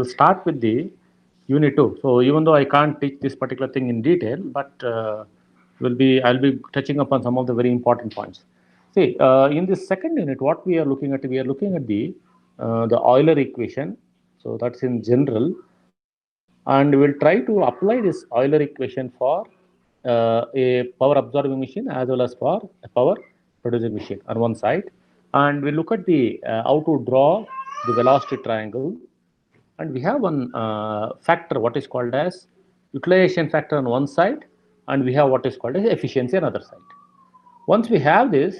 start with the unit 2. So even though I can't teach this particular thing in detail, but I'll be touching upon some of the very important points. See, in this second unit, what we are looking at, the Euler equation. So that's in general, and we'll try to apply this Euler equation for a power absorbing machine as well as for a power producing machine on one side, and we look at the how to draw the velocity triangle, and we have one factor what is called as utilization factor on one side, and we have what is called as efficiency on other side. Once we have this,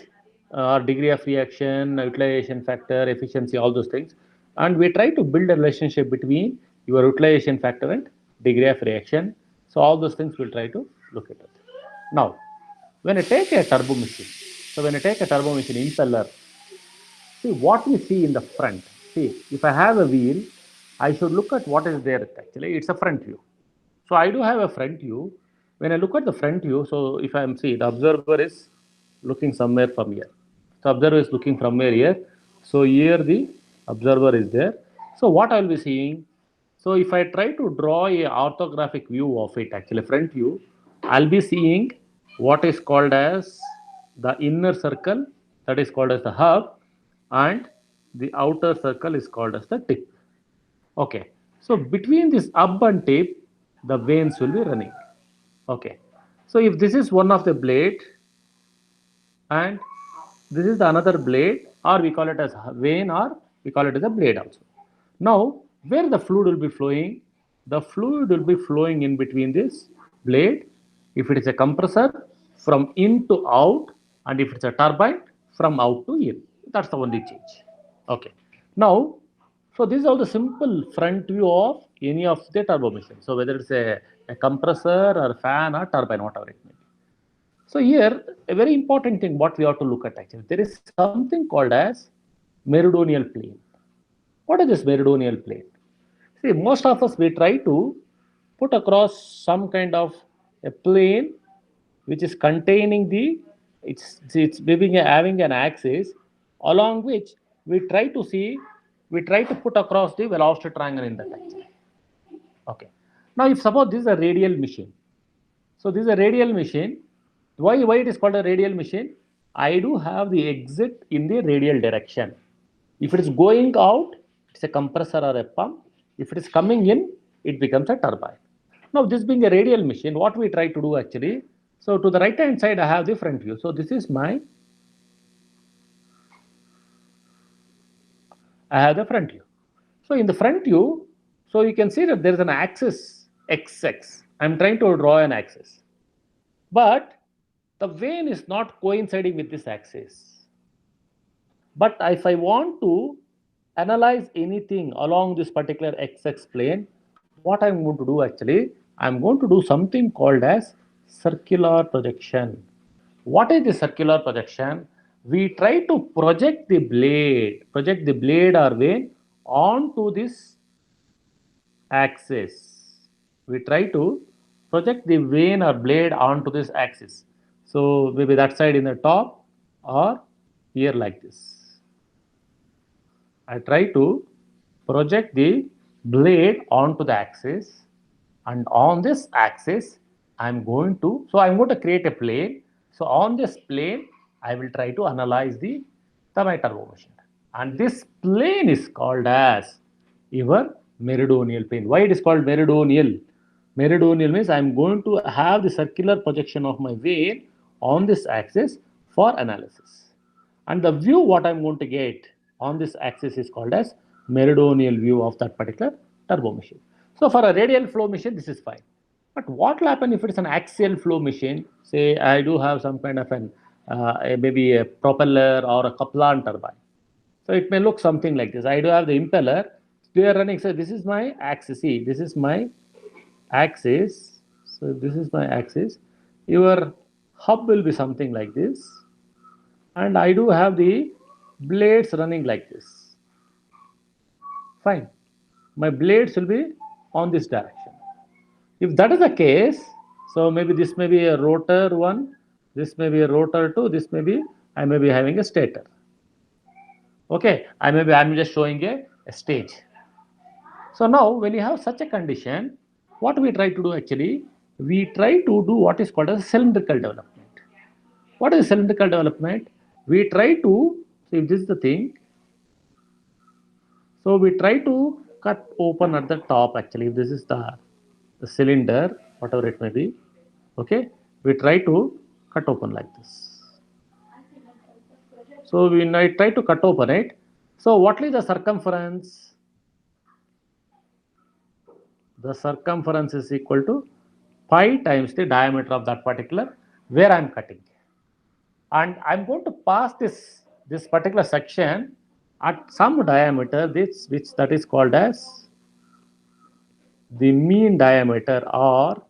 degree of reaction, utilization factor, efficiency, all those things, and we try to build a relationship between your utilization factor and degree of reaction. So all those things we'll try to look at it. Now, when I take a turbo machine, impeller, see what we see in the front. See, if I have a wheel, I should look at what is there actually. It's a front view. So I do have a front view. When I look at the front view, so if I'm see the observer is looking somewhere from here. So observer is looking from here. So here the observer is there. So what I'll be seeing? So if I try to draw a orthographic view of it, actually front view, I'll be seeing what is called as the inner circle, that is called as the hub, and the outer circle is called as the tip. Okay, so between this hub and tip, the veins will be running. Okay, so if this is one of the blade and this is the another blade, or we call it as vein, or we call it as a blade also. Now, where the fluid will be flowing? The fluid will be flowing in between this blade. If it is a compressor, from in to out, and if it's a turbine, from out to in. That's the only change. Okay. Now, so this is all the simple front view of any of the turbo machine. So whether it's a compressor or fan or turbine, whatever it may be. So here, a very important thing what we have to look at actually, there is something called as meridional plane. What is this meridional plane? See, most of us, we try to put across some kind of a plane which is containing it's maybe having an axis along which we try to put across the velocity triangle in that axis. Okay. Now, if suppose this is a radial machine, so this is a radial machine. Why it is called a radial machine? I do have the exit in the radial direction. If it is going out, it's a compressor or a pump. If it is coming in, it becomes a turbine. Now, this being a radial machine, what we try to do actually, so to the right hand side, I have the front view. So this is I have the front view. So in the front view, so you can see that there is an axis XX. I'm trying to draw an axis. But the vein is not coinciding with this axis. But if I want to analyze anything along this particular XX plane, what I'm going to do actually, I'm going to do something called as circular projection. What is the circular projection? We try to project the blade or vein onto this axis. We try to project the vein or blade onto this axis. So maybe that side in the top or here like this. I try to project the blade onto the axis, and on this axis I'm going to create a plane. So on this plane I will try to analyze my turbo machine, and this plane is called as your meridional plane. Why it is called meridional? Meridional means I'm going to have the circular projection of my vein on this axis for analysis. And the view what I'm going to get on this axis is called as meridional view of that particular turbo machine. So for a radial flow machine, this is fine. But what will happen if it's an axial flow machine? Say I do have some kind of maybe a propeller or a Kaplan turbine. So it may look something like this. I do have the impeller. We are running. So this is my axis. See, this is my axis. So this is my axis. Your hub will be something like this, and I do have the blades running like this. Fine. My blades will be on this direction. If that is the case, so maybe this may be a rotor 1, this may be a rotor 2, I may be having a stator. Okay, I'm just showing a stage. So now when you have such a condition, what we try to do actually, we try to do what is called as cylindrical development. What is cylindrical development? We try to, so if this is the thing, so we try to cut open at the top actually, if this is the cylinder, whatever it may be, okay, we try to cut open like this. So we try to cut open it. So what is the circumference? The circumference is equal to pi times the diameter of that particular where I am cutting. And I am going to pass this particular section at some diameter, which that is called as the mean diameter or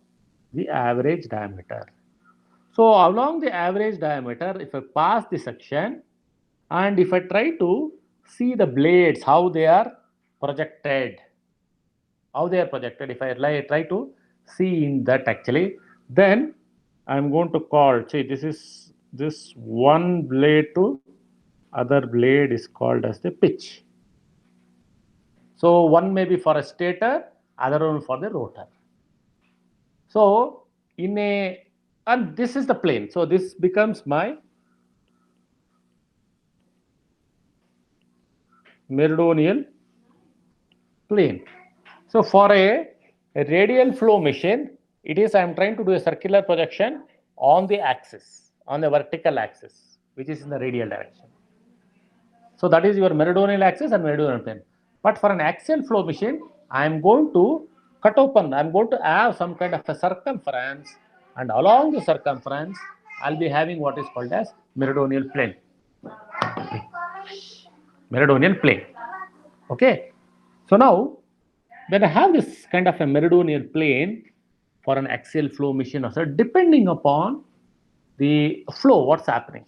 the average diameter. So along the average diameter, if I pass the section and if I try to see the blades, how they are projected, if I try to see in that actually, then I'm going to call, say this is this one blade to other blade is called as the pitch. So one may be for a stator, other one for the rotor. So and this is the plane. So this becomes my meridional plane. So for a radial flow machine, it is I am trying to do a circular projection on the axis, on the vertical axis, which is in the radial direction. So that is your meridional axis and meridional plane. But for an axial flow machine, I am going to cut open, I am going to have some kind of a circumference, and along the circumference, I'll be having what is called as meridional plane. Meridional plane. Okay. So now, when I have this kind of a meridional plane for an axial flow machine, also depending upon the flow, what's happening.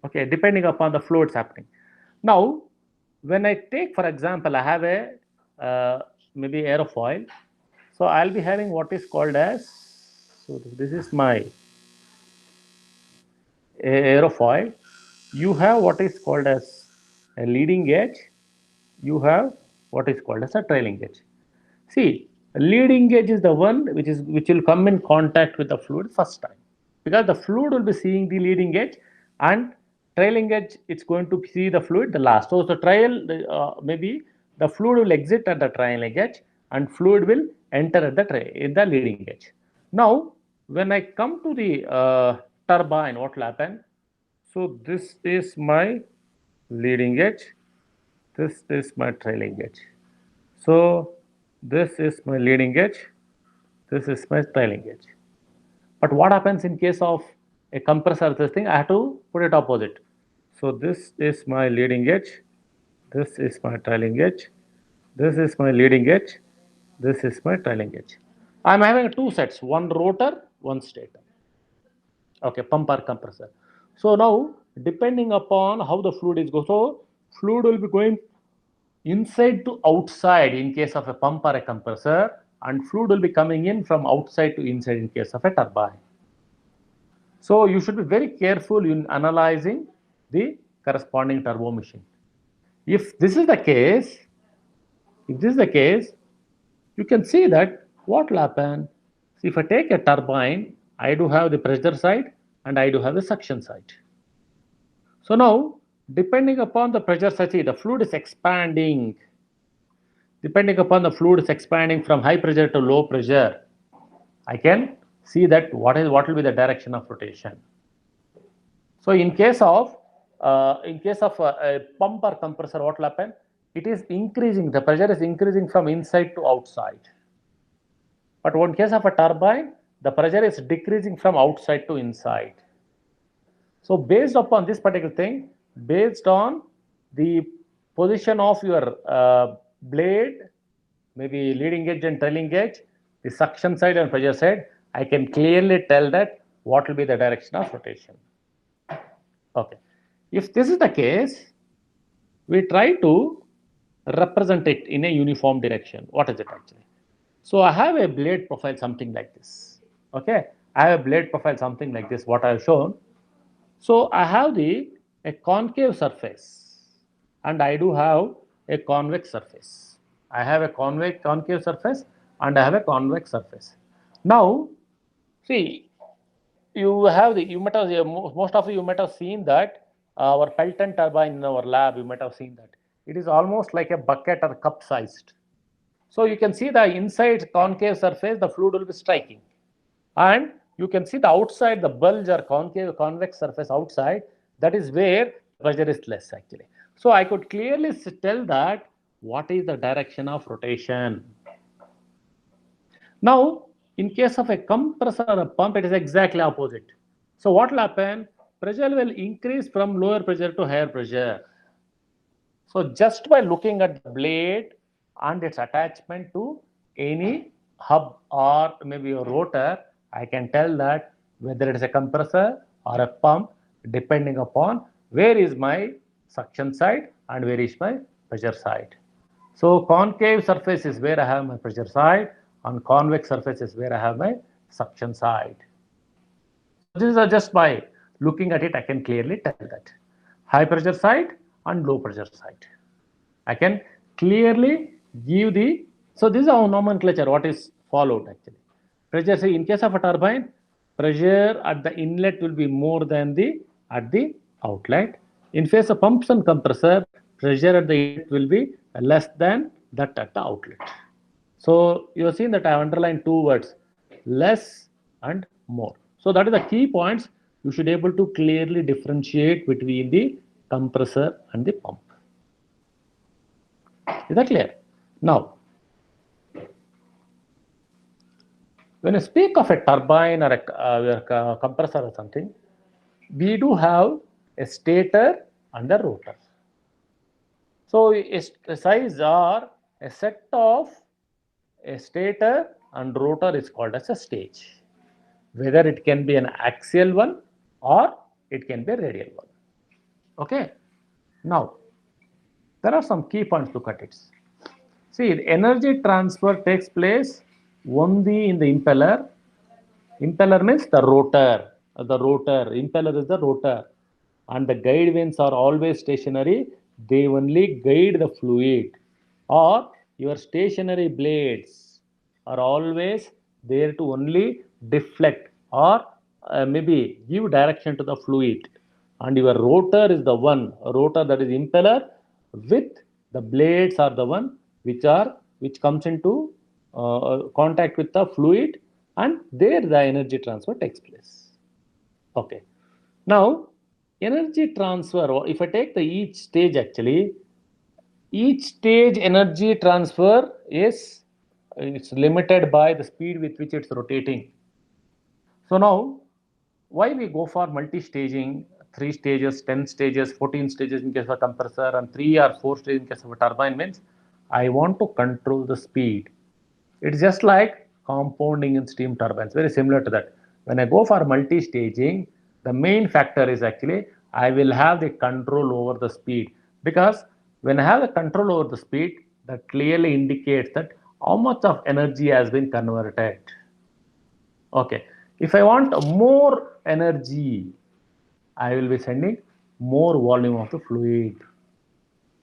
Okay, depending upon the flow, it's happening. Now, when I take, for example, I have a maybe aerofoil. So I'll be having what is called as, so this is my aerofoil. You have what is called as a leading edge. You have what is called as a trailing edge. See, leading edge is the one which will come in contact with the fluid first time, because the fluid will be seeing the leading edge, and trailing edge it's going to see the fluid the last. So the maybe the fluid will exit at the trailing edge and fluid will enter at the leading edge. Now, when I come to the turbine, what will happen? So this is my leading edge. This is my trailing edge. So this is my leading edge. This is my trailing edge. But what happens in case of a compressor, this thing, I have to put it opposite. So this is my leading edge. This is my trailing edge. This is my leading edge. This is my trailing edge. I am having two sets, one rotor, one stator. Okay, pump or compressor. So now, depending upon how the fluid is going, so fluid will be going inside to outside in case of a pump or a compressor, and fluid will be coming in from outside to inside in case of a turbine. So you should be very careful in analyzing the corresponding turbo machine. If this is the case, you can see that what will happen. So if I take a turbine, I do have the pressure side and I do have the suction side. So now, depending upon the pressure side, the fluid is expanding. Depending upon the fluid is expanding from high pressure to low pressure, I can see that what will be the direction of rotation. So in case of a pump or compressor, what will happen? It is increasing. The pressure is increasing from inside to outside. But in case of a turbine, the pressure is decreasing from outside to inside. So based upon this particular thing, based on the position of your blade, maybe leading edge and trailing edge, the suction side and pressure side, I can clearly tell that what will be the direction of rotation. Okay. If this is the case, we try to represent it in a uniform direction. What is it actually? So I have a blade profile something like this. Okay. I have a blade profile something like this, what I have shown. So I have a concave surface and I do have a convex surface. I have a concave surface and I have a convex surface. Now, see, you might have, most of you might have seen that our Pelton turbine in our lab, you might have seen that. It is almost like a bucket or cup sized. So you can see the inside concave surface, the fluid will be striking. And you can see the outside, the bulge or concave convex surface outside, that is where the pressure is less actually. So I could clearly tell that what is the direction of rotation. Now, in case of a compressor or a pump, it is exactly opposite. So what will happen? Pressure will increase from lower pressure to higher pressure. So just by looking at the blade and its attachment to any hub or maybe a rotor, I can tell that whether it is a compressor or a pump, depending upon where is my suction side and where is my pressure side. So concave surface is where I have my pressure side and convex surface is where I have my suction side. So this is just by looking at it, I can clearly tell that high pressure side and low pressure side. I can clearly give the, so this is our nomenclature, what is followed actually. Pressure, say in case of a turbine, pressure at the inlet will be more than the at the outlet. In case of pumps and compressor, pressure at the inlet will be less than that at the outlet. So you have seen that I have underlined two words, less and more. So that is the key points. You should be able to clearly differentiate between the compressor and the pump. Is that clear? Now, when you speak of a turbine or a compressor or something, we do have a stator and a rotor. So, a size or a set of a stator and rotor is called as a stage. Whether it can be an axial one or it can be a radial one. Okay. Now, there are some key points to look at it. See, the energy transfer takes place only in the impeller. Impeller means the rotor. The rotor. Impeller is the rotor. And the guide vanes are always stationary. They only guide the fluid. Or your stationary blades are always there to only deflect or maybe give direction to the fluid. And your rotor is the one, rotor that is impeller with the blades are the one which comes into contact with the fluid and there the energy transfer takes place. Okay. Now, energy transfer, or if I take the each stage actually, each stage energy transfer is it's limited by the speed with which it's rotating. So now, why we go for multi-staging, 3 stages, 10 stages, 14 stages in case of a compressor and 3 or 4 stages in case of a turbine means I want to control the speed. It's just like compounding in steam turbines, very similar to that. When I go for multi-staging, the main factor is actually I will have the control over the speed because when I have the control over the speed, that clearly indicates that how much of energy has been converted. Okay, if I want more energy, I will be sending more volume of the fluid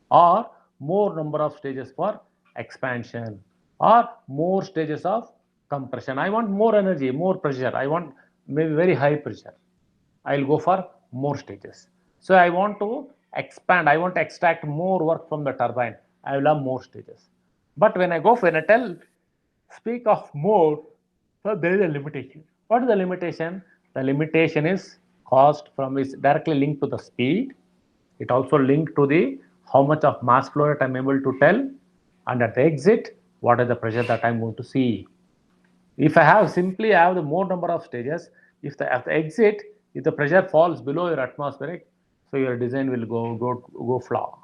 or more number of stages for expansion or more stages of compression. I want more energy, more pressure. I want maybe very high pressure. I'll go for more stages. So I want to expand. I want to extract more work from the turbine. I will have more stages. But when I go for a tell, speak of more, so there is a limitation. What is the limitation? The limitation is cost from is directly linked to the speed. It also linked to the how much of mass flow rate I'm able to tell, and at the exit, what is the pressure that I'm going to see. If I have simply have the more number of stages, if the at the exit, if the pressure falls below your atmospheric, so your design will go flaw.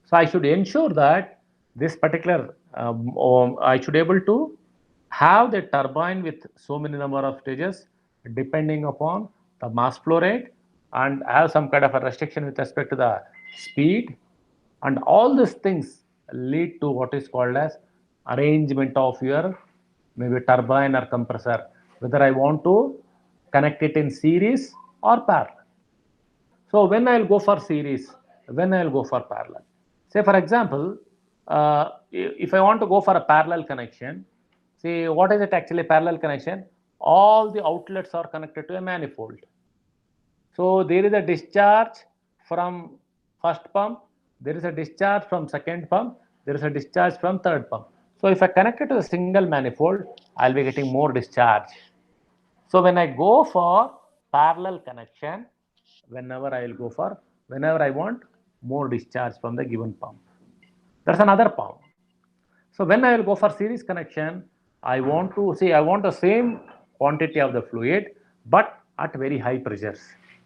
So I should ensure that this particular I should able to have the turbine with so many number of stages depending upon the mass flow rate and have some kind of a restriction with respect to the speed and all these things lead to what is called as arrangement of your maybe turbine or compressor, whether I want to connect it in series or parallel. So when I'll go for series, when I'll go for parallel. Say for example, if I want to go for a parallel connection, see what is it actually parallel connection? All the outlets are connected to a manifold. So there is a discharge from first pump, there is a discharge from second pump, there is a discharge from third pump. So if I connect it to a single manifold, I'll be getting more discharge. So when I go for parallel connection, whenever I want more discharge from the given pump. That's another pump. So when I will go for series connection, I want the same quantity of the fluid, but at very high pressures,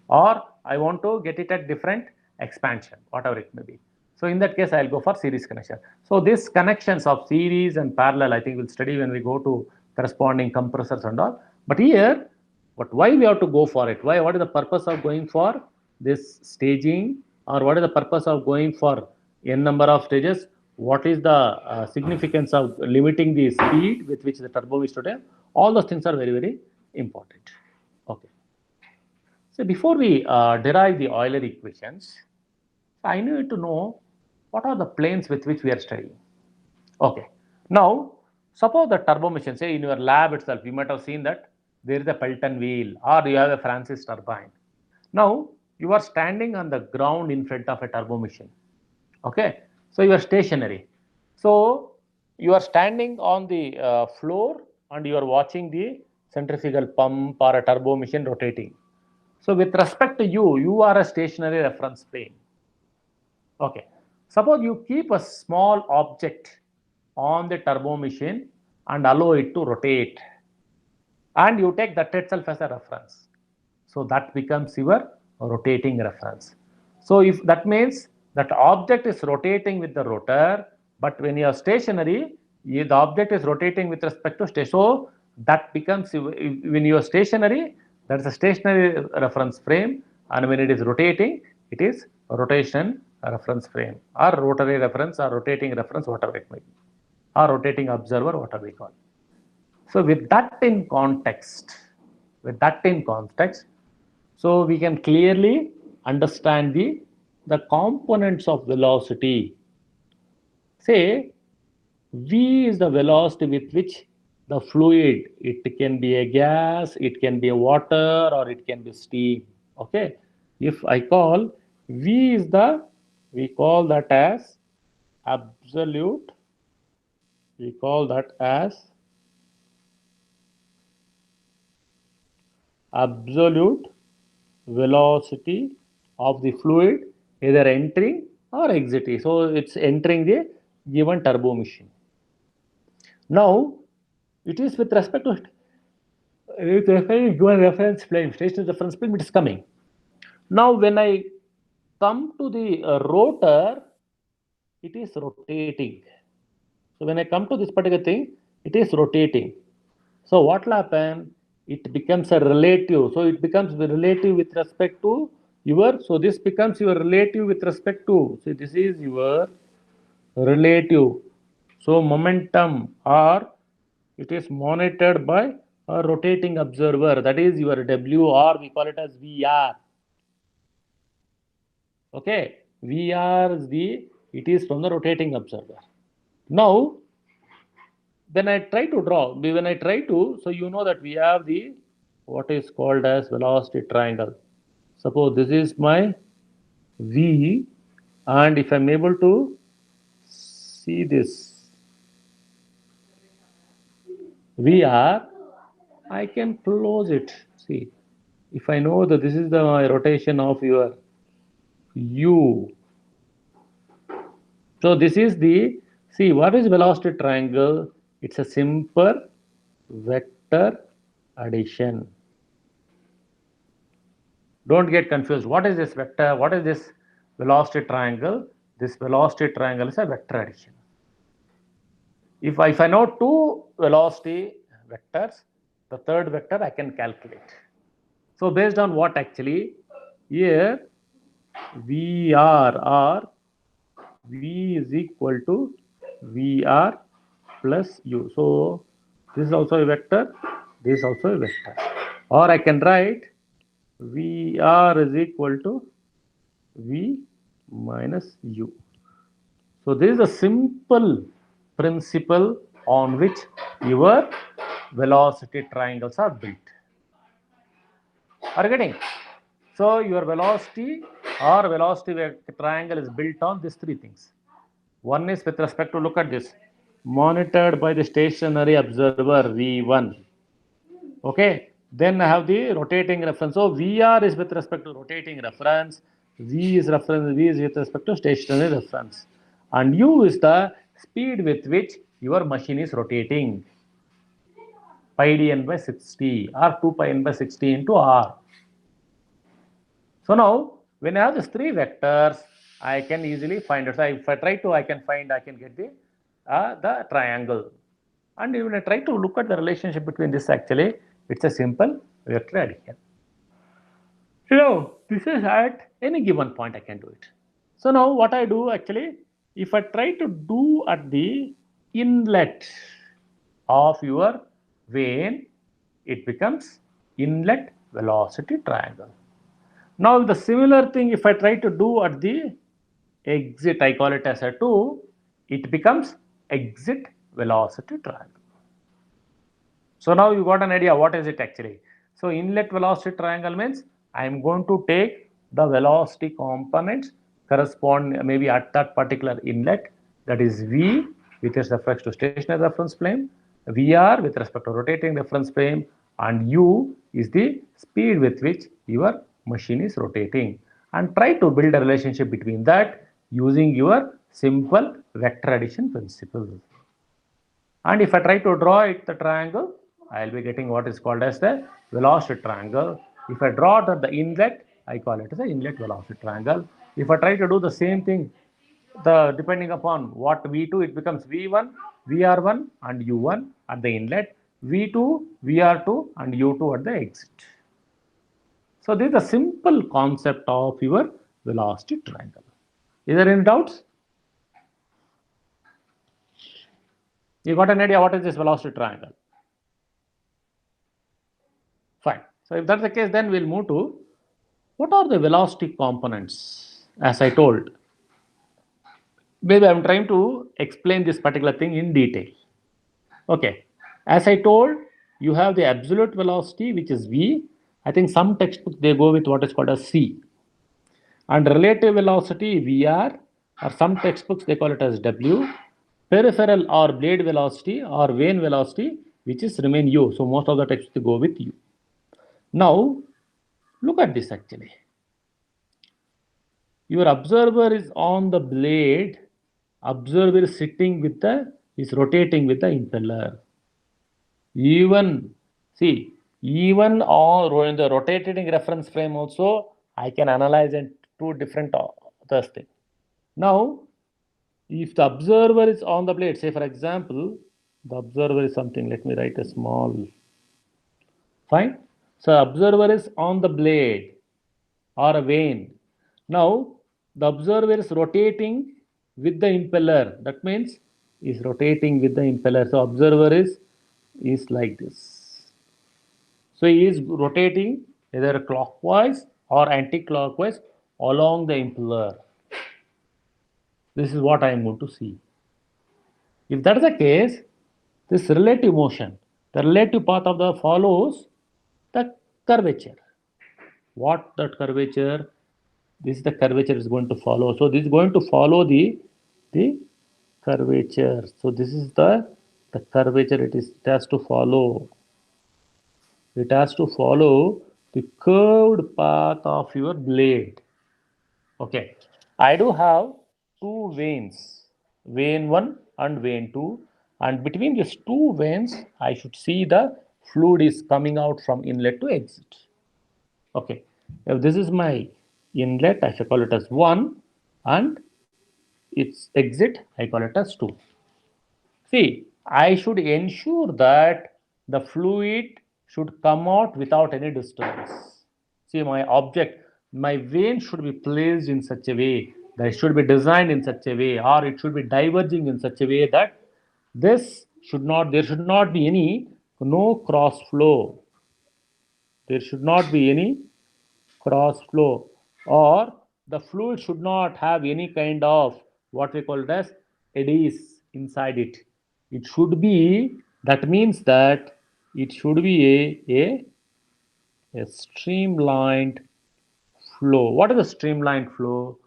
or I want to get it at different expansion, whatever it may be. So in that case, I'll go for series connection. So these connections of series and parallel, I think we'll study when we go to corresponding compressors and all. But here, why we have to go for it? Why? What is the purpose of going for this staging, or what is the purpose of going for n number of stages? What is the significance of limiting the speed with which the turbo is rotating? All those things are very, very important. Okay. So before we derive the Euler equations, I need to know what are the planes with which we are studying. Okay. Now, suppose the turbo machine, say in your lab itself, you might have seen that there is a Pelton wheel or you have a Francis turbine. Now, you are standing on the ground in front of a turbo machine. Okay. So, you are stationary. So, you are standing on the floor and you are watching the centrifugal pump or a turbo machine rotating. So, with respect to you, you are a stationary reference plane. Okay. Suppose you keep a small object on the turbo machine and allow it to rotate, and you take that itself as a reference. So that becomes your rotating reference. So if that means that object is rotating with the rotor, but when you are stationary, the object is rotating with respect to station. So that becomes, when you are stationary, that is a stationary reference frame, and when it is rotating, it is rotation reference frame, or rotary reference, or rotating reference, whatever it may be, or rotating observer, whatever we call it. So with that in context, so we can clearly understand the components of velocity. Say V is the velocity with which the fluid, it can be a gas, it can be a water, or it can be steam. Okay. If I call V is we call that as absolute, we call that as absolute velocity of the fluid either entering or exiting. So it's entering the given turbo machine. Now it is with respect to given reference plane, stationary reference plane, it is coming. Now when I come to the rotor, it is rotating. So when I come to this particular thing, it is rotating. So what will happen? It becomes a relative. So it becomes relative with respect to your. So this becomes your relative with respect to. So this is your relative. So momentum, or it is monitored by a rotating observer. That is your W, or we call it as VR. Okay, VR is it is from the rotating observer. Now when I try to, so you know that we have what is called as velocity triangle. Suppose this is my V, and if I'm able to see this VR, I can close it. See, if I know that this is my rotation of your U. So this is see, what is velocity triangle? It's a simple vector addition. Don't get confused. What is this vector? What is this velocity triangle? This velocity triangle is a vector addition. If I know two velocity vectors, the third vector I can calculate. So based on what actually? Here VR, or V is equal to VR plus U. So this is also a vector, this is also a vector. Or I can write VR is equal to V minus U. So this is a simple principle on which your velocity triangles are built. Are you getting? So your velocity or velocity triangle is built on these three things. One is with respect to, look at this, monitored by the stationary observer V1. Okay, then I have the rotating reference. So VR is with respect to rotating reference, V is with respect to stationary reference, and U is the speed with which your machine is rotating, pi d n by 60 or 2 pi n by 60 into R. So now when I have these three vectors, I can easily find it. So if I try to, I can get the triangle. And when I try to look at the relationship between this, actually, it's a simple vector addition. So this is at any given point I can do it. So now what I do actually, if I try to do at the inlet of your vein, it becomes inlet velocity triangle. Now the similar thing if I try to do at the exit, I call it as a 2, it becomes exit velocity triangle. So now you got an idea what is it actually. So inlet velocity triangle means I am going to take the velocity components correspond maybe at that particular inlet, that is V with respect to stationary reference frame, VR with respect to rotating reference frame, and U is the speed with which your machine is rotating, and try to build a relationship between that using your simple vector addition principle. And if I try to draw it the triangle, I will be getting what is called as the velocity triangle. If I draw it at the inlet, I call it as the inlet velocity triangle. If I try to do the same thing, depending upon what V2, it becomes V1, VR1 and U1 at the inlet, V2, VR2 and U2 at the exit. So this is a simple concept of your velocity triangle. Is there any doubts? You got an idea what is this velocity triangle? Fine. So if that's the case, then we'll move to what are the velocity components, as I told. Maybe I'm trying to explain this particular thing in detail. Okay. As I told, you have the absolute velocity, which is V. I think some textbooks, they go with what is called as C. And relative velocity, VR, or some textbooks, they call it as W. Peripheral or blade velocity or vane velocity, which is remain U. So most of the textbooks, they go with U. Now, look at this actually. Your observer is on the blade, observer is sitting with is rotating with the impeller. Even, see, even on in the rotating reference frame also, I can analyze in two different things. Now, if the observer is on the blade, say for example, the observer is something, let me write a small, fine. So observer is on the blade or a vane. Now, the observer is rotating with the impeller. That means is rotating with the impeller. So observer is like this. So he is rotating either clockwise or anti-clockwise along the impeller. This is what I am going to see. If that is the case, this relative motion, the relative path of the follows the curvature. What that curvature? This is the curvature is going to follow. So this is going to follow the curvature. So this is the curvature. It has to follow. It has to follow the curved path of your blade. Okay. I do have two veins, vein 1 and vein 2, and between these two veins, I should see the fluid is coming out from inlet to exit. Okay. If this is my inlet, I shall call it as 1, and its exit, I call it as 2. See, I should ensure that the fluid should come out without any disturbance. See, my object, my vein should be placed in such a way that it should be designed in such a way, or it should be diverging in such a way that there should not be no cross flow. There should not be any cross flow, or the fluid should not have any kind of what we call it as eddies inside it. It should be, that means that it should be a streamlined flow. What is a streamlined flow?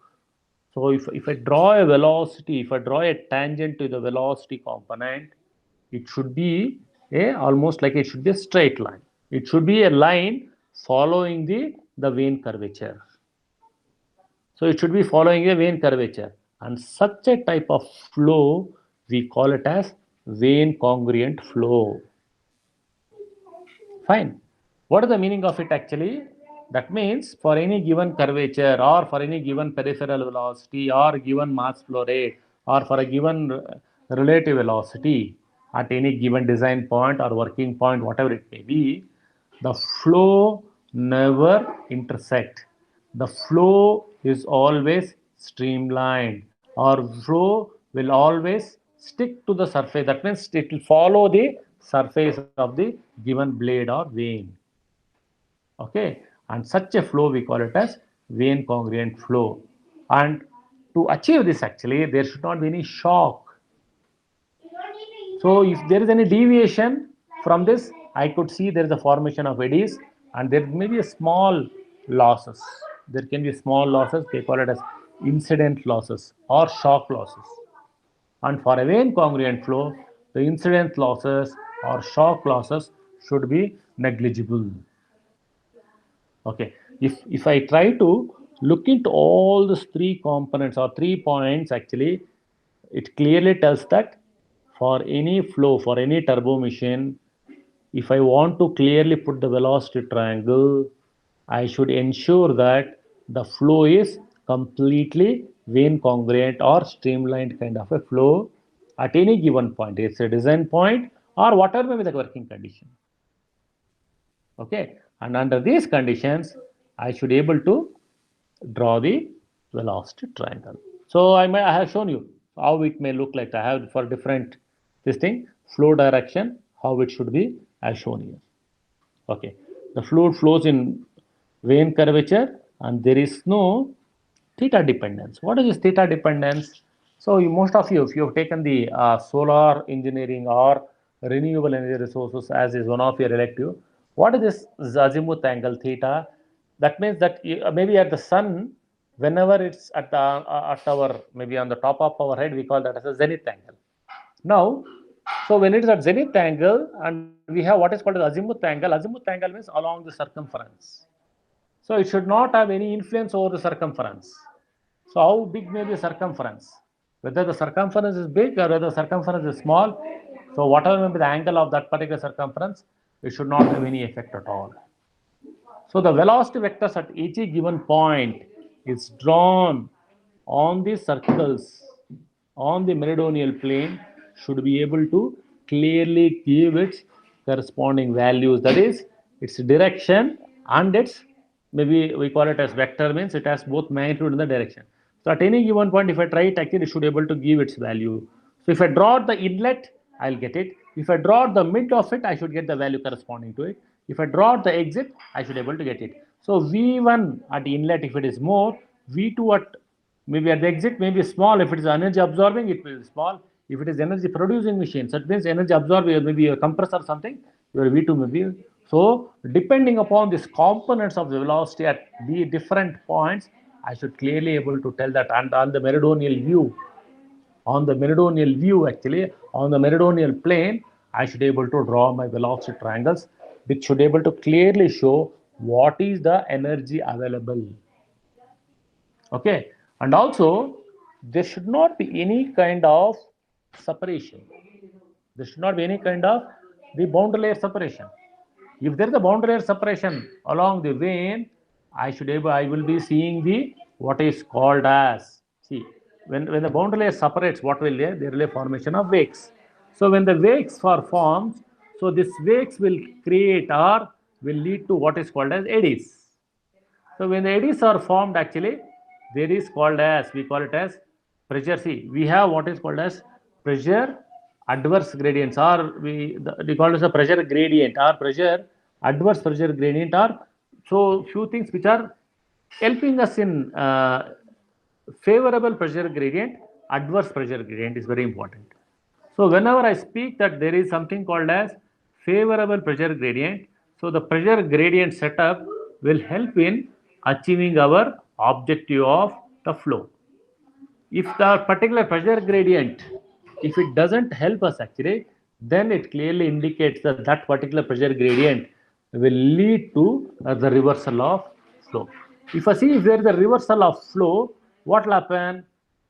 So if I draw a velocity, if I draw a tangent to the velocity component, it should be almost like it should be a straight line. It should be a line following the vane curvature. So it should be following a vane curvature. And such a type of flow, we call it as vane congruent flow. Fine. What is the meaning of it actually? That means for any given curvature or for any given peripheral velocity or given mass flow rate or for a given relative velocity at any given design point or working point, whatever it may be, the flow never intersect. The flow is always streamlined, or flow will always stick to the surface. That means it will follow the surface of the given blade or vane. Okay, and such a flow we call it as vane congruent flow. And to achieve this, actually, there should not be any shock. So if there is any deviation from this, I could see there is a formation of eddies and there may be a small losses. There can be small losses, they call it as incident losses or shock losses. And for a vane congruent flow, the incident losses or shock losses should be negligible. Okay, if I try to look into all these three components or 3 points, actually, it clearly tells that for any flow, for any turbo machine, if I want to clearly put the velocity triangle, I should ensure that the flow is completely vane congruent or streamlined kind of a flow at any given point. It's a design point or whatever may be the working condition. Okay, and under these conditions, I should able to draw the velocity triangle. So I have shown you how it may look like. I have for different this thing flow direction, how it should be as shown here. Okay, the fluid flows in vane curvature and there is no theta dependence. What is this theta dependence? So most of you, if you have taken the solar engineering or renewable energy resources as is one of your elective, what is this azimuth angle theta? That means that maybe at the sun, whenever it's at our maybe on the top of our head, we call that as a zenith angle. Now, so when it is at zenith angle and we have what is called as azimuth angle means along the circumference. So it should not have any influence over the circumference. So how big may be the circumference? Whether the circumference is big or whether the circumference is small, so whatever may be the angle of that particular circumference, it should not have any effect at all. So the velocity vectors at each given point is drawn on the circles on the meridional plane should be able to clearly give its corresponding values. That is, its direction and its, maybe we call it as vector, means it has both magnitude and the direction. So at any given point, if I try it, actually it should be able to give its value. So if I draw the inlet, I'll get it. If I draw the mid of it, I should get the value corresponding to it. If I draw the exit, I should be able to get it. So V1 at inlet, if it is more, V2 at maybe at the exit may be small. If it is energy absorbing, it will be small. If it is energy producing machine, so it means energy absorbing, maybe a compressor or something, your V2 may be. So depending upon these components of the velocity at the different points, I should clearly able to tell that. And on the meridional view, actually, on the meridional plane, I should able to draw my velocity triangles, which should able to clearly show what is the energy available. Okay, and also there should not be any kind of separation. There should not be any kind of the boundary layer separation. If there is a boundary layer separation along the vane, I will be seeing the what is called as, see, when the boundary layer separates, what will there will be a formation of wakes. So when the wakes are formed, so this wakes will create or will lead to what is called as eddies. So when the eddies are formed, actually there is called as, we call it as pressure. See, we have what is called as pressure adverse gradients, or we call it as a pressure gradient or pressure adverse pressure gradient, or so few things which are helping us in favorable pressure gradient adverse pressure gradient is very important. So whenever I speak that there is something called as favorable pressure gradient, so the pressure gradient setup will help in achieving our objective of the flow. If the particular pressure gradient, if it doesn't help us actually, then it clearly indicates that that particular pressure gradient will lead to the reversal of flow. If I see if there is a reversal of flow, what will happen?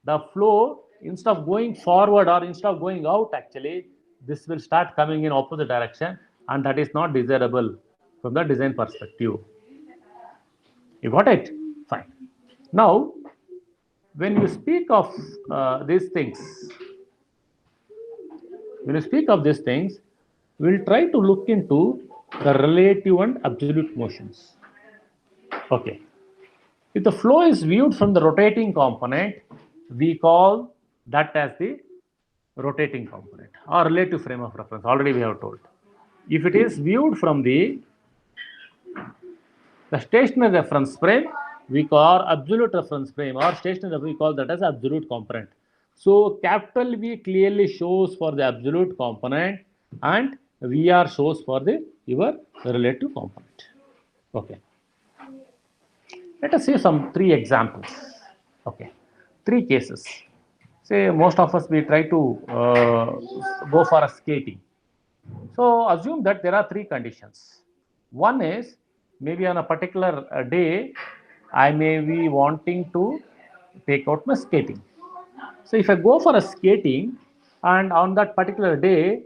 The flow, instead of going forward or instead of going out, actually, this will start coming in opposite direction, and that is not desirable from the design perspective. You got it? Fine. Now, when you speak of these things, when you speak of these things, we'll try to look into the relative and absolute motions. Okay. If the flow is viewed from the rotating component, we call that as the rotating component or relative frame of reference. Already we have told. If it is viewed from the stationary reference frame, we call absolute reference frame, or stationary, we call that as absolute component. So capital V clearly shows for the absolute component and VR shows for the your relative component. Okay. Let us see some 3 examples. Okay. 3 cases. Say most of us we try to go for a skating. So assume that there are 3 conditions. One is maybe on a particular day, I may be wanting to take out my skating. So if I go for a skating and on that particular day,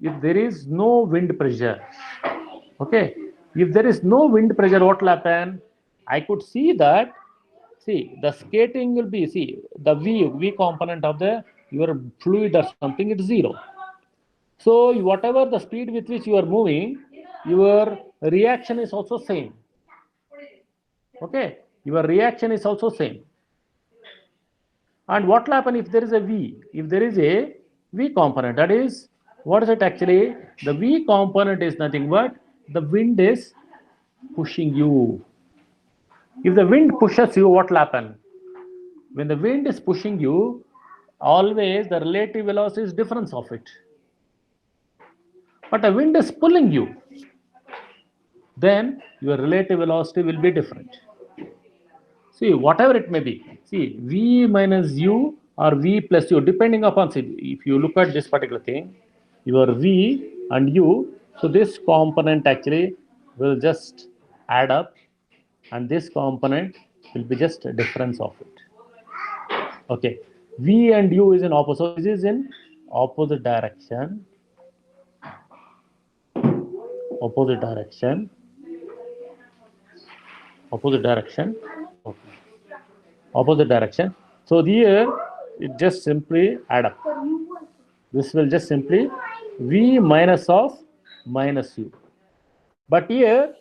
if there is no wind pressure, okay, if there is no wind pressure, what will happen? I could see that, see, the skating will be, see, the V component of the your fluid or something, it's 0. So whatever the speed with which you are moving, your reaction is also same. Okay, your reaction is also same. And what will happen if there is a V? If there is a V component, that is, what is it actually? The V component is nothing but the wind is pushing you. If the wind pushes you, what will happen? When the wind is pushing you, always the relative velocity is difference of it. But the wind is pulling you, then your relative velocity will be different. See, whatever it may be, see, V minus U or V plus U, depending upon, see, if you look at this particular thing, your V and U, so this component actually will just add up, and this component will be just a difference of it. Okay, V and U is in opposite, so this is in opposite direction, opposite direction, opposite direction, okay. Opposite direction. So here it just simply add up. This will just simply V minus of minus U. But here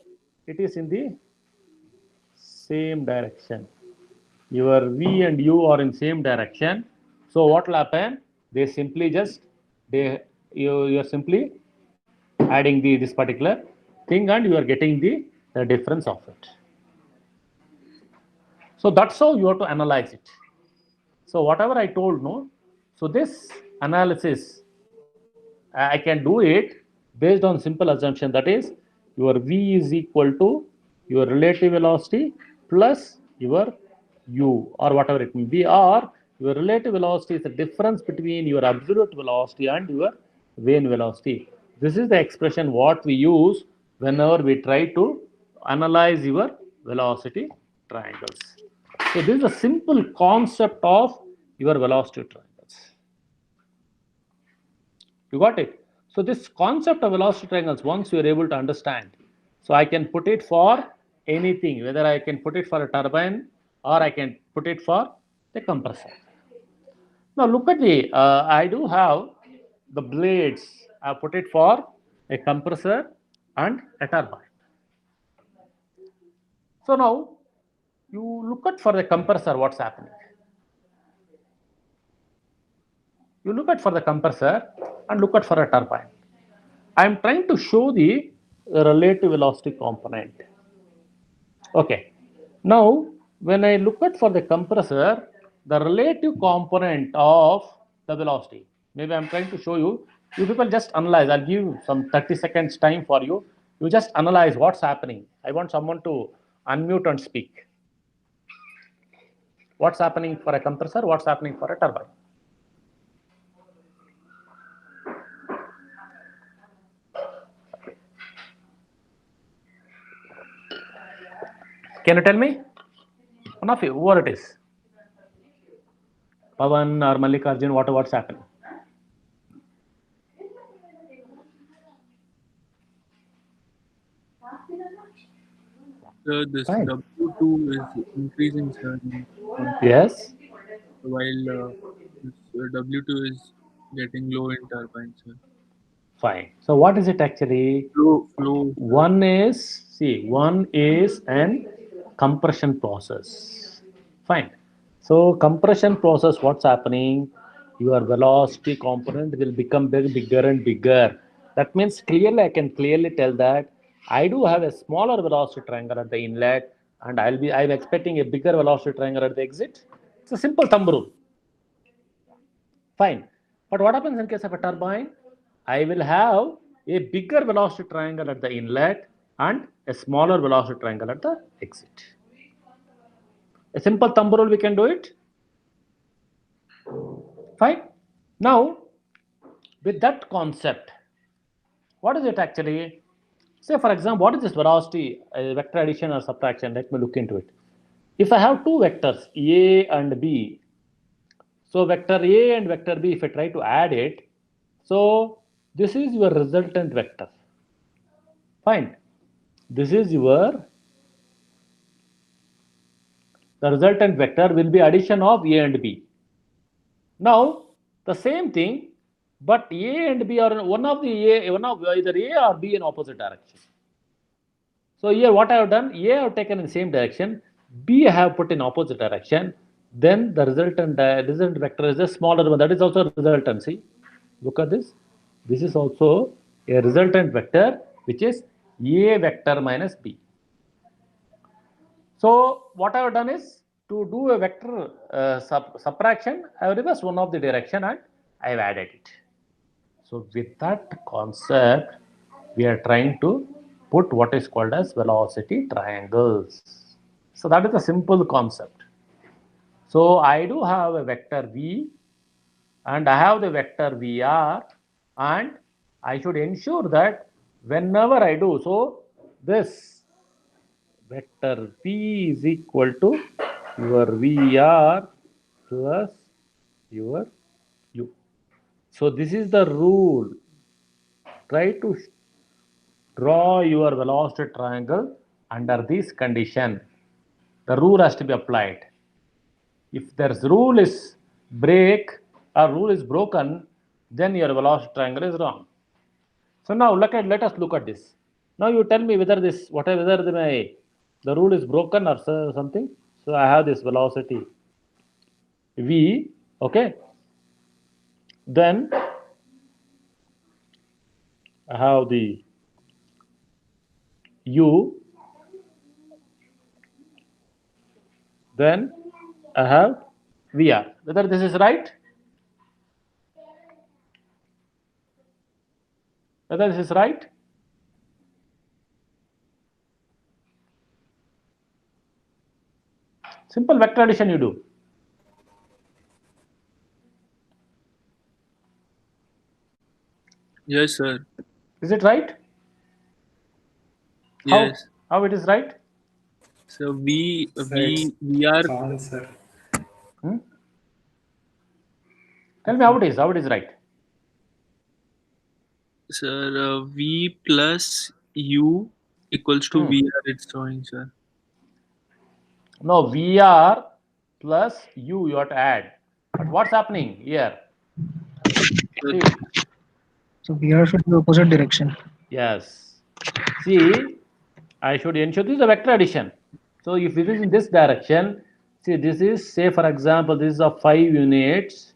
it is in the same direction. Your V and U are in same direction. So what will happen? They simply just you are simply adding this particular thing and you are getting the difference of it. So that's how you have to analyze it. So whatever I told, no, so this analysis, I can do it based on simple assumption, that is your V is equal to your relative velocity plus your U or whatever it may be, or your relative velocity is the difference between your absolute velocity and your vane velocity. This is the expression what we use whenever we try to analyze your velocity triangles. So this is a simple concept of your velocity triangles. You got it? So this concept of velocity triangles, once you are able to understand, so I can put it for anything, whether I can put it for a turbine or I can put it for the compressor. Now look at the, I do have the blades. I put it for a compressor and a turbine. So now you look at for the compressor, what's happening? You look at for the compressor and look at for a turbine. I am trying to show the relative velocity component. Okay. Now, when I look at for the compressor, the relative component of the velocity. Maybe I'm trying to show you. You people just analyze. I'll give some 30 seconds time for you. You just analyze what's happening. I want someone to unmute and speak. What's happening for a compressor? What's happening for a turbine? Can you tell me? One of you, whoever it is. Pavan or Mallikarjun, what's happening? Sir, this W2 is increasing, sir. Yes. While this W2 is getting low in turbine, sir. Fine. So what is it actually? Flow. One is an compression process. Fine. So compression process, what's happening? Your velocity component will become bigger and bigger. That means clearly I can clearly tell that I do have a smaller velocity triangle at the inlet, and I'm expecting a bigger velocity triangle at the exit. It's a simple thumb rule. Fine. But what happens in case of a turbine? I will have a bigger velocity triangle at the inlet and a smaller velocity triangle at the exit. A simple thumb rule, we can do it. Fine. Now, with that concept, what is it actually? Say, for example, what is this velocity, vector addition or subtraction? Let me look into it. If I have two vectors, A and B, so vector A and vector B, if I try to add it, so this is your resultant vector. Fine. This is the resultant vector will be addition of A and B. Now, the same thing, but A and B are one of either A or B in opposite direction. So here what I have done, A I have taken in the same direction, B I have put in opposite direction, then the resultant vector is a smaller one. That is also a resultant. See, look at this. This is also a resultant vector, which is A vector minus B. So what I have done is to do a vector subtraction, I have reversed one of the direction and I have added it. So with that concept, we are trying to put what is called as velocity triangles. So that is a simple concept. So I do have a vector V and I have the vector VR, and I should ensure that whenever I do, so this vector V is equal to your VR plus your U. So this is the rule. Try to draw your velocity triangle under this condition. The rule has to be applied. If there's rule is rule is broken, then your velocity triangle is wrong. So now let us look at this. Now you tell me whether the rule is broken or something. So I have this velocity V, okay. Then I have the U. Then I have VR. Whether this is right? Whether this is right? Simple vector addition you do. Yes, sir. Is it right? Yes. How it is right? So we are. Sir. Tell me how it is right. Sir, V plus U equals to VR. It's showing, sir. No, VR plus U you have to add. But what's happening here? See. So VR should be opposite direction. Yes. See, I should ensure this is a vector addition. So if it is in this direction, see, this is, say for example, this is of 5 units.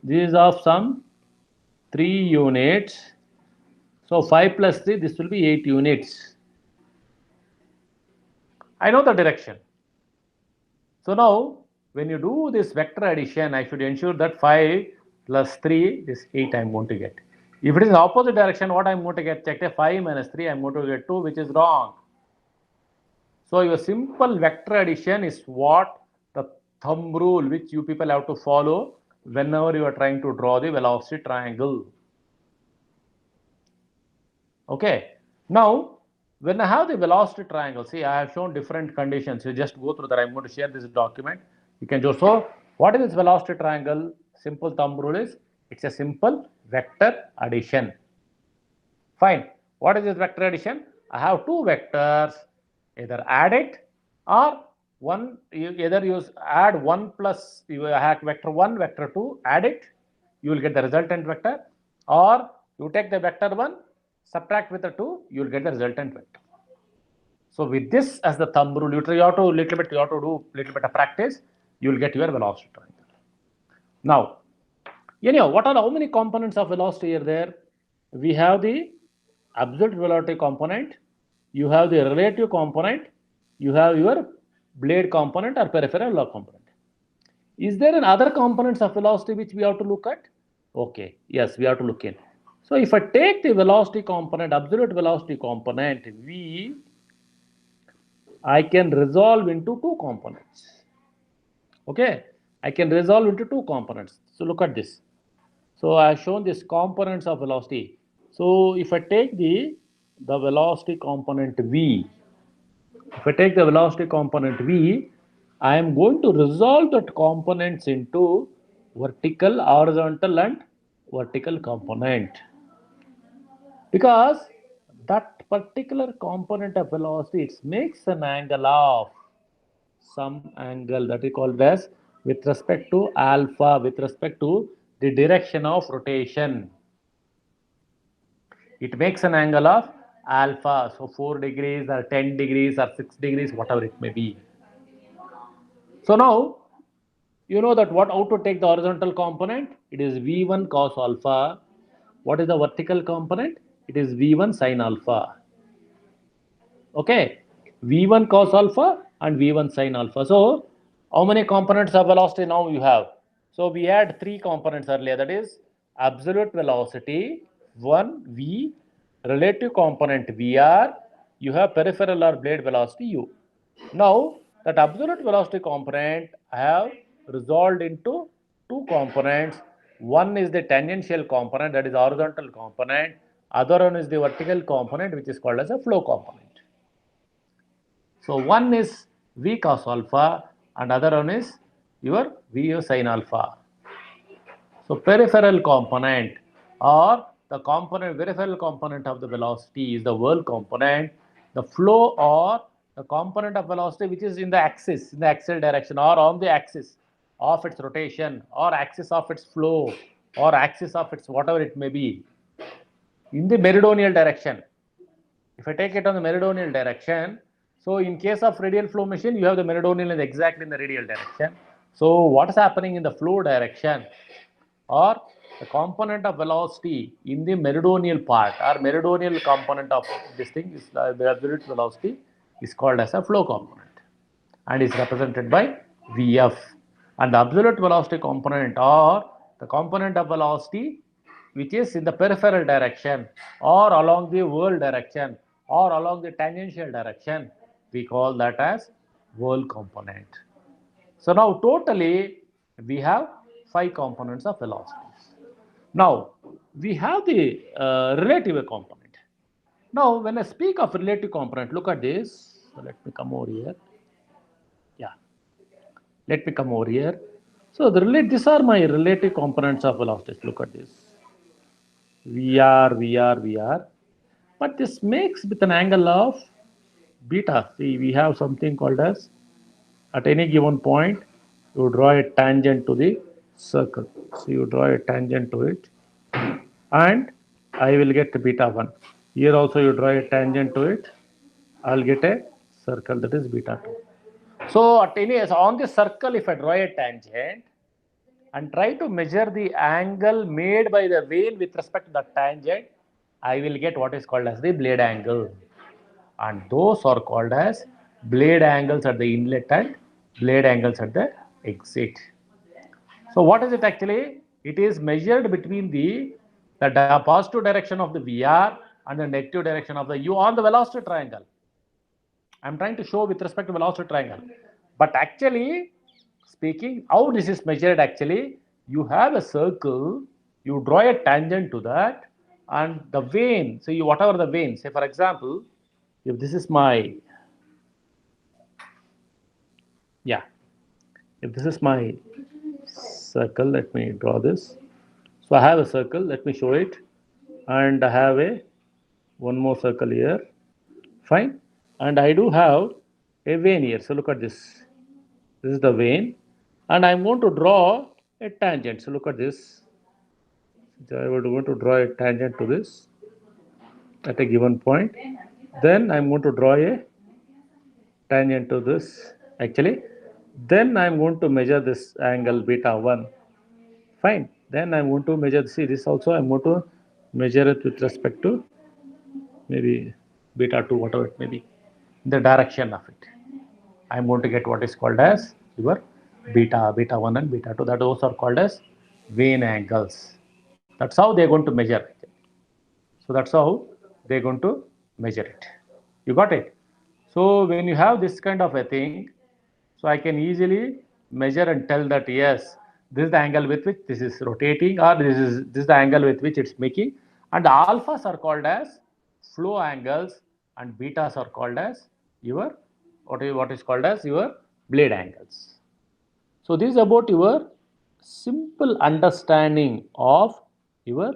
This is of some 3 units. So 5 plus 3, this will be 8 units. I know the direction. So now when you do this vector addition, I should ensure that 5 plus 3 is 8 I'm going to get. If it is opposite direction, what I'm going to get? Check 5 minus 3, I'm going to get 2, which is wrong. So your simple vector addition is what the thumb rule which you people have to follow whenever you are trying to draw the velocity triangle. Okay. Now, when I have the velocity triangle, see, I have shown different conditions. You just go through that. I'm going to share this document. You can just, so what is this velocity triangle? Simple thumb rule is, it's a simple vector addition. Fine. What is this vector addition? I have two vectors, either add it or one, you either use add 1 plus, you have vector 1, vector 2, add it, you will get the resultant vector, or you take the vector 1, subtract with the 2, you will get the resultant vector. So with this as the thumb rule, you have to do little bit of practice, you will get your velocity triangle. Now, anyhow, how many components of velocity are there? We have the absolute velocity component, you have the relative component, you have your blade component or peripheral component. Is there another components of velocity which we have to look at? Okay, yes, we have to look in. So if I take the velocity component, absolute velocity component, V, I can resolve into two components. Okay, I can resolve into two components. So look at this. So I have shown this components of velocity. So if I take the velocity component V, if I take the velocity component V, I am going to resolve that components into vertical, horizontal and vertical component. Because that particular component of velocity, it makes an angle of some angle that is called as with respect to alpha, with respect to the direction of rotation. It makes an angle of alpha, so 4 degrees or 10 degrees or 6 degrees, whatever it may be. So now, you know that how to take the horizontal component? It is V1 cos alpha. What is the vertical component? It is V1 sin alpha. Okay, V1 cos alpha and V1 sin alpha. So, how many components of velocity now you have? So, we had three components earlier, that is absolute velocity, 1 V, relative component VR, you have peripheral or blade velocity U. Now, that absolute velocity component I have resolved into two components. One is the tangential component, that is horizontal component. Other one is the vertical component, which is called as a flow component. So one is V cos alpha and other one is your VU sin alpha. So peripheral component or the component, peripheral component of the velocity is the whirl component. The flow or the component of velocity which is in the axis, in the axial direction or on the axis of its rotation or axis of its flow or axis of its whatever it may be in the meridional direction. If I take it on the meridional direction, so in case of radial flow machine, you have the meridional is exactly in the radial direction. So what is happening in the flow direction or the component of velocity in the meridional part or meridional component of this thing is the absolute velocity is called as a flow component and is represented by Vf. And the absolute velocity component or the component of velocity which is in the peripheral direction or along the whirl direction or along the tangential direction, we call that as whirl component. So now totally we have 5 components of velocities. Now we have the relative component. Now when I speak of relative component, look at this. So let me come over here. Yeah, let me come over here. So these are my relative components of velocities. Look at this. VR. But this makes with an angle of beta. See, we have something called as at any given point, you draw a tangent to the circle. So you draw a tangent to it and I will get beta 1. Here also you draw a tangent to it, I will get a circle that is beta 2. So on the circle, if I draw a tangent and try to measure the angle made by the vane with respect to the tangent, I will get what is called as the blade angle. And those are called as blade angles at the inlet and blade angles at the exit. So what is it actually? It is measured between the positive direction of the VR and the negative direction of the U on the velocity triangle. I'm trying to show with respect to velocity triangle. But actually speaking, how this is measured actually, you have a circle, you draw a tangent to that, and the vane, so you, whatever the vane, say for example, if this is my, yeah, if this is my circle, let me draw this. So I have a circle, let me show it, and I have a one more circle here, fine, and I do have a vane here. So look at this. This is the vane, and I'm going to draw a tangent. So look at this. So I would want to draw a tangent to this at a given point. Then I'm going to draw a tangent to this actually. Then I'm going to measure this angle beta 1. Fine. Then I'm going to measure, see this also, I'm going to measure it with respect to maybe beta 2, whatever it may be, the direction of it. I'm going to get what is called as your beta 1 and beta 2. That those are called as vane angles. That's how they're going to measure it. So that's how they're going to measure it. You got it? So when you have this kind of a thing, so I can easily measure and tell that yes, this is the angle with which this is rotating, or this is the angle with which it's making. And the alphas are called as flow angles, and betas are called as your what is called as your blade angles. So this is about your simple understanding of your